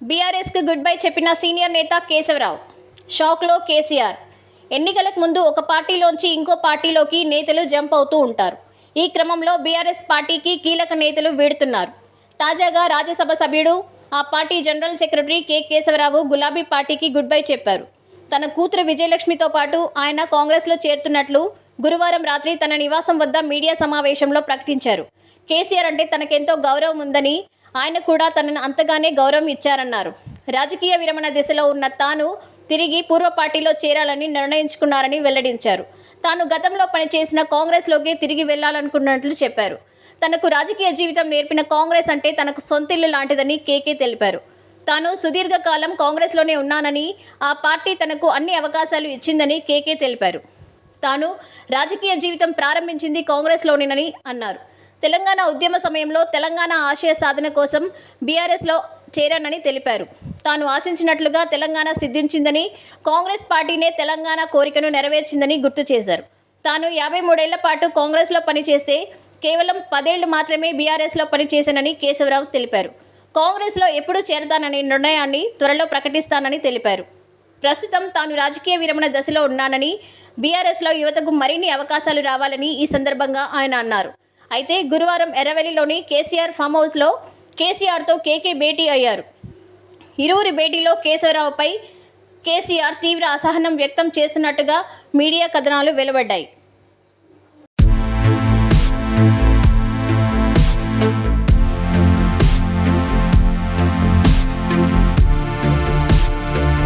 బీఆర్ఎస్కు good bye చెప్పిన senior నేత కేశవరావు. షాక్లో కేసీఆర్. ఎన్నికలకు ముందు ఒక పార్టీలోంచి ఇంకో పార్టీలోకి నేతలు జంప్ అవుతూ ఉంటారు. ఈ క్రమంలో బీఆర్ఎస్ పార్టీకి కీలక నేతలు వీడుతున్నారు. తాజాగా రాజ్యసభ సభ్యుడు, ఆ party general secretary K Keshava Rao గులాబీ పార్టీకి గుడ్ బై చెప్పారు. తన కూతురు విజయలక్ష్మితో పాటు ఆయన కాంగ్రెస్లో చేరుతున్నట్లు గురువారం రాత్రి తన నివాసం వద్ద మీడియా సమావేశంలో ప్రకటించారు. కేసీఆర్ అంటే తనకెంతో గౌరవం ఉందని, ఆయన కూడా తనను అంతగానే గౌరవం ఇచ్చారన్నారు. రాజకీయ విరమణ దిశలో ఉన్న తాను తిరిగి పూర్వ పార్టీలో చేరాలని నిర్ణయించుకున్నారని వెల్లడించారు. తాను గతంలో పనిచేసిన కాంగ్రెస్లోకి తిరిగి వెళ్లాలనుకున్నట్లు చెప్పారు. తనకు రాజకీయ జీవితం నేర్పిన కాంగ్రెస్ అంటే తనకు సొంతిల్లు లాంటిదని కేకే తెలిపారు. తాను సుదీర్ఘకాలం కాంగ్రెస్లోనే ఉన్నానని, ఆ పార్టీ తనకు అన్ని అవకాశాలు ఇచ్చిందని కేకే తెలిపారు. తాను రాజకీయ జీవితం ప్రారంభించింది కాంగ్రెస్లోనేనని అన్నారు. తెలంగాణ ఉద్యమ సమయంలో తెలంగాణ ఆశయ సాధన కోసం బీఆర్ఎస్లో చేరానని తెలిపారు. తాను ఆశించినట్లుగా తెలంగాణ సిద్ధించిందని, కాంగ్రెస్ పార్టీనే తెలంగాణ కోరికను నెరవేర్చిందని గుర్తు చేశారు. తాను 53 ఏళ్ల పాటు కాంగ్రెస్లో పనిచేస్తే కేవలం 10 ఏళ్లు మాత్రమే బీఆర్ఎస్లో పనిచేశానని కేశవరావు తెలిపారు. కాంగ్రెస్లో ఎప్పుడు చేరతాననే నిర్ణయాన్ని త్వరలో ప్రకటిస్తానని తెలిపారు. ప్రస్తుతం తాను రాజకీయ విరమణ దశలో ఉన్నానని, బీఆర్ఎస్లో యువతకు మరిన్ని అవకాశాలు రావాలని ఈ సందర్భంగా ఆయన అన్నారు. అయితే గురువారం ఎర్రవెల్లిలోని కేసీఆర్ ఫామ్ హౌస్లో కేసీఆర్తో కేకే భేటీ అయ్యారు. ఇరువురి భేటీలో కేశవరావుపై కేసీఆర్ తీవ్ర అసహనం వ్యక్తం చేస్తున్నట్టుగా మీడియా కథనాలు వెలువడ్డాయి.